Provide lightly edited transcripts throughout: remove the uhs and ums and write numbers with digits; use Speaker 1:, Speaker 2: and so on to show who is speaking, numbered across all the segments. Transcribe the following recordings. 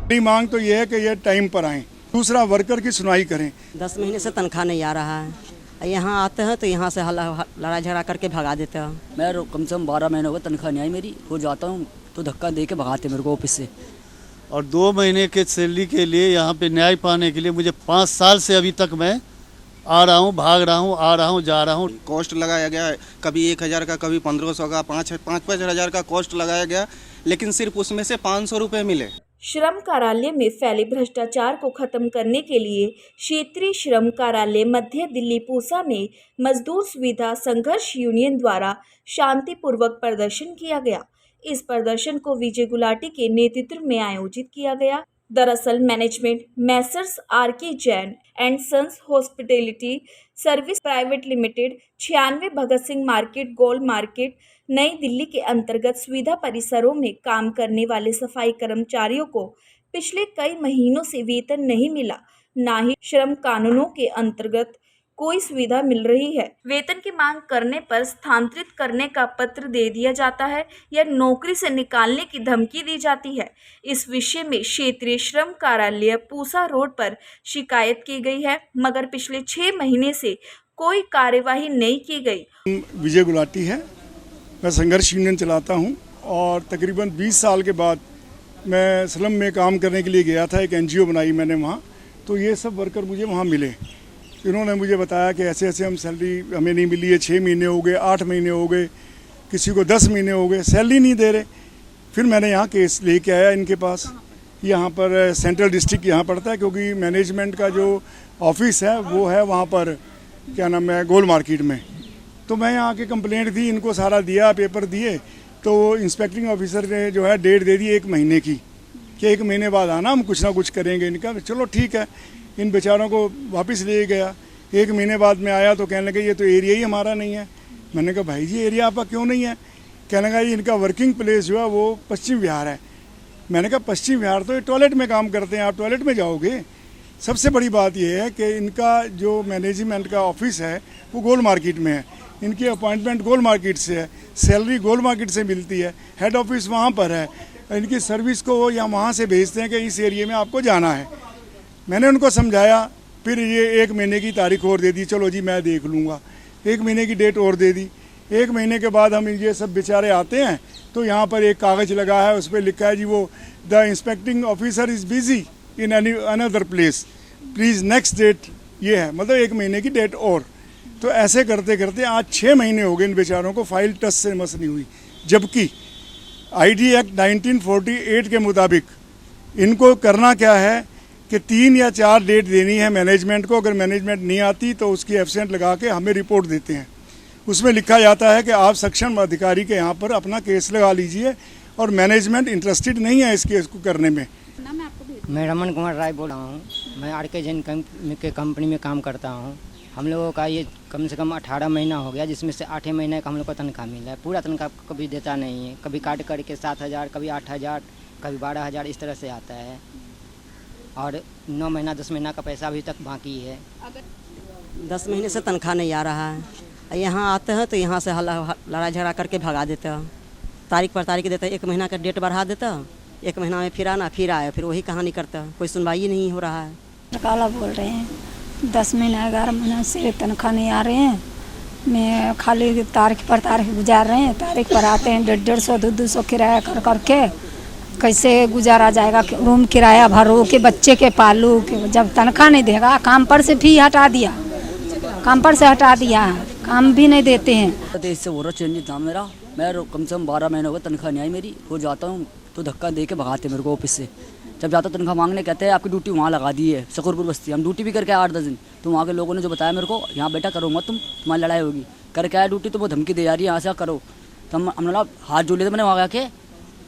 Speaker 1: मेरी मांग तो ये है कि ये टाइम पर आएँ, दूसरा वर्कर की सुनवाई करें।
Speaker 2: 10 महीने से तनख्वाह नहीं आ रहा है, यहाँ आते हैं तो यहाँ से लड़ाई झगड़ा करके भगा देते हैं।
Speaker 3: मैं कम से कम 12 महीने हो गए तनख्वाह नहीं आई मेरी, हो जाता हूँ तो धक्का दे के भगाते मेरे को ऑफिस से।
Speaker 4: और 2 महीने के सैलरी के लिए यहाँ पे न्याय पाने के लिए मुझे 5 साल से अभी तक मैं आ रहा हूँ, भाग रहा हूँ, आ रहा हूँ, जा रहा हूँ।
Speaker 5: कॉस्ट लगाया गया है, कभी 1000 का, कभी 1500 का, 5-5 हज़ार का कॉस्ट लगाया गया, लेकिन सिर्फ उसमें से 500 रुपये मिले।
Speaker 6: श्रम कार्यालय में फैले भ्रष्टाचार को खत्म करने के लिए क्षेत्रीय श्रम कार्यालय मध्य दिल्ली पूसा में मजदूर सुविधा संघर्ष यूनियन द्वारा शांतिपूर्वक प्रदर्शन किया गया। इस प्रदर्शन को विजय गुलाटी के नेतृत्व में आयोजित किया गया। दरअसल management Messrs R K. Jain and sons hospitality service private limited 96 Bhagat Singh market Gol market Nai Delhi के अंतर्गत सुविधा परिसरों में काम करने वाले सफाई कर्मचारियों को पिछले कई महीनों से वेतन नहीं मिला, ना ही श्रम कानूनों के अंतर्गत कोई सुविधा मिल रही है। वेतन की मांग करने पर स्थानांतरित करने का पत्र दे दिया जाता है या नौकरी से निकालने की धमकी दी जाती है। इस विषय में क्षेत्रीय श्रम कार्यालय पूसा रोड पर शिकायत की गई है, मगर पिछले 6 महीने से कोई कार्यवाही नहीं की गई।
Speaker 1: विजय गुलाटी है, मैं संघर्ष यूनियन चलाता हूं और तकरीबन 20 साल के बाद मैं स्लम में काम करने के लिए गया था। एक एनजीओ बनाई मैंने वहाँ, तो ये सब वर्कर मुझे वहाँ मिले। इन्होंने मुझे बताया कि ऐसे ऐसे हम सैलरी हमें नहीं मिली है, 6 महीने हो गए, 8 महीने हो गए, किसी को 10 महीने हो गए, सैलरी नहीं दे रहे। फिर मैंने यहाँ केस लेके आया इनके पास। यहाँ पर सेंट्रल डिस्ट्रिक्ट यहाँ पड़ता है, क्योंकि मैनेजमेंट का जो ऑफिस है वो है वहाँ पर क्या नाम है गोल मार्केट में। तो मैं यहाँ के कंप्लेंट दी, इनको सारा दिया, पेपर दिए, तो इंस्पेक्टिंग ऑफिसर ने जो है डेट दे दी 1 महीने की कि 1 महीने बाद आना, हम कुछ ना कुछ करेंगे। इनका चलो ठीक है, इन बेचारों को वापस ले गया। 1 महीने बाद में आया तो कहने लगे ये तो एरिया ही हमारा नहीं है। मैंने कहा भाई जी एरिया आपका क्यों नहीं है? कहने लगा ये इनका वर्किंग प्लेस जो है वो पश्चिम विहार है। मैंने कहा पश्चिम विहार तो ये टॉयलेट में काम करते हैं, आप टॉयलेट में जाओगे? सबसे बड़ी बात यह है कि इनका जो मैनेजमेंट का ऑफिस है वो गोल मार्केट में है, इनकी अपॉइंटमेंट गोल मार्केट से है, सैलरी गोल मार्केट से मिलती है, हेड ऑफिस वहाँ पर है, इनकी सर्विस को वो या वहाँ से भेजते हैं कि इस एरिया में आपको जाना है। मैंने उनको समझाया, फिर ये 1 महीने की तारीख और दे दी, चलो जी मैं देख लूँगा। 1 महीने की डेट और दे दी। 1 महीने के बाद हम ये सब बेचारे आते हैं तो यहाँ पर एक कागज़ लगा है, उस पर लिखा है जी वो the inspecting officer is busy in another place, please next date. ये है, मतलब 1 महीने की डेट और। तो ऐसे करते करते आज 6 महीने हो गए इन बेचारों को फाइल टच से मस नहीं हुई। जबकि आईटी एक्ट 1948 के मुताबिक इनको करना क्या है कि 3 या 4 डेट देनी है मैनेजमेंट को। अगर मैनेजमेंट नहीं आती तो उसकी एब्सेंट लगा के हमें रिपोर्ट देते हैं। उसमें लिखा जाता है कि आप सक्षम अधिकारी के यहाँ पर अपना केस लगा लीजिए, और मैनेजमेंट इंटरेस्टेड नहीं है इस केस को करने में।
Speaker 2: मैं रमन कुमार राय बोल रहा हूँ। मैं आर.के. जैन के कंपनी में काम करता हूँ। हम लोगों का ये कम से कम 18 महीना हो गया, जिसमें से 8 महीने का हम लोग को तनख्वाह मिला है। पूरा तनख्वाह कभी देता नहीं है, कभी काट करके 7,000, कभी 8,000, कभी 12,000 इस तरह से आता है। और 9 महीना 10 महीना का पैसा अभी तक बाकी है। 10 महीने से तनख्वाह नहीं आ रहा है, यहाँ आते हैं तो यहाँ से लड़ाई झगड़ा करके भगा देते हैं। तारीख पर तारीख देते हैं, 1 महीना का डेट बढ़ा देता है, 1 महीना में फिर आना, फिर आए, फिर वही कहानी करता है, कोई सुनवाई नहीं हो रहा है।
Speaker 7: काला बोल रहे हैं, 10 महीना 11 महीना से तनख्वाह नहीं आ रहे हैं। मैं खाली तारीख पर तारीख गुजार रहे हैं, तारीख पर आते हैं 150, 200 किराया कर करके कैसे गुजारा जाएगा? रूम किराया भरो कि बच्चे के पालू कि जब तनख्वाह नहीं देगा। काम पर से भी हटा दिया, काम पर से हटा दिया, काम भी नहीं देते हैं।
Speaker 3: तो इससे हो रहा चेंज था मेरा। मैं कम से कम 12 महीने हो गए तनख्वाह नहीं आई मेरी, हो जाता हूँ तो धक्का दे के भगाते मेरे को ऑफिस से। जब जाता तनख्वाह मांगने कहते हैं आपकी ड्यूटी वहाँ लगा दी है शकरपुर बस्ती। हम ड्यूटी भी करके आए 8-10 दिन, तो वहाँ के लोगों ने जो बताया मेरे को, यहाँ बेटा करो मत, तुम्हारी लड़ाई होगी। करके आया ड्यूटी तो वो धमकी दे जा रही है यहाँ से करो। तो हमने हाथ जोड़ लिए थे मैंने वहाँ के,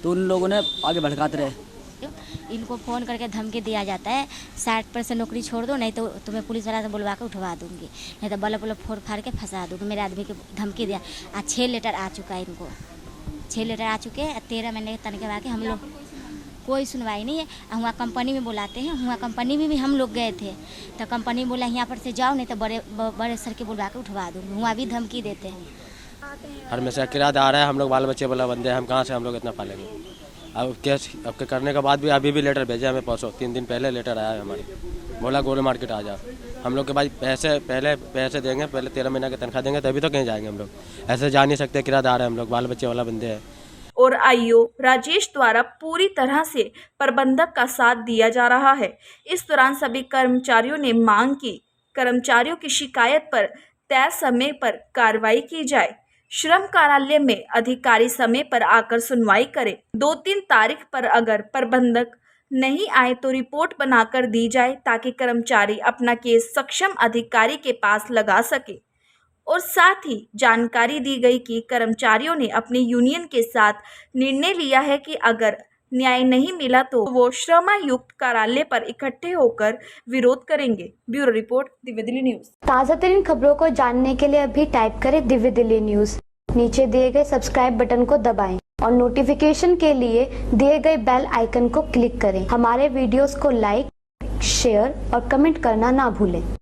Speaker 3: तो उन लोगों ने आगे भड़काते रहे।
Speaker 8: इनको फ़ोन करके धमकी दिया जाता है 60% नौकरी छोड़ दो, नहीं तो तुम्हें पुलिस वाला से बुलवा के उठवा दूंगी, नहीं तो बल्ब फोड़ फाड़ के फंसा दूंगी। मेरे आदमी की धमकी दिया। आज 6 लेटर आ चुका है इनको, 6 लेटर आ चुके हैं। 13 महीने के तनख्वाह के हम लोग कोई सुनवाई नहीं है। वहाँ कंपनी में बुलाते हैं, वहाँ कंपनी में भी हम लोग गए थे तो कंपनी बोला यहाँ पर से जाओ, नहीं तो बड़े सर के बुलवा के उठवा दूँगी। वहाँ भी धमकी देते हैं।
Speaker 9: हर में से किराएदार है, हम लोग बाल बच्चे वाला बंदे हैं, हम कहाँ से हम लोग इतना पालेंगे? अब केस अब करने के बाद भी अभी भी लेटर भेजा हमें, परसों 3 दिन पहले लेटर आया है हमारे, बोला गोरे मार्केट आ जाओ। हम लोग के भाई पैसे देंगे, पहले 13 महीना की तनख्वाह देंगे तभी तो कहीं जाएंगे हम लोग, ऐसे जा नहीं सकते, किराएदार है हम लोग, बाल बच्चे वाला बंदे हैं।
Speaker 6: और आईओ राजेश द्वारा पूरी तरह से प्रबंधक का साथ दिया जा रहा है। इस दौरान सभी कर्मचारियों ने मांग की कर्मचारियों की शिकायत पर तय समय पर कार्रवाई की जाए। श्रम कार्यालय में अधिकारी समय पर आकर सुनवाई करें। 2-3 तारीख पर अगर प्रबंधक नहीं आए तो रिपोर्ट बनाकर दी जाए ताकि कर्मचारी अपना केस सक्षम अधिकारी के पास लगा सके। और साथ ही जानकारी दी गई कि कर्मचारियों ने अपनी यूनियन के साथ निर्णय लिया है कि अगर न्याय नहीं मिला तो वो श्रमायुक्त कार्यालय पर इकट्ठे होकर विरोध करेंगे। Bureau report, Divya Delhi news.
Speaker 10: ताज़ा तरीन खबरों को जानने के लिए अभी टाइप करें दिव्य दिल्ली न्यूज। नीचे दिए गए सब्सक्राइब बटन को दबाएं और नोटिफिकेशन के लिए दिए गए बेल आइकन को क्लिक करें। हमारे वीडियोस को लाइक, शेयर और कमेंट करना ना भूलें।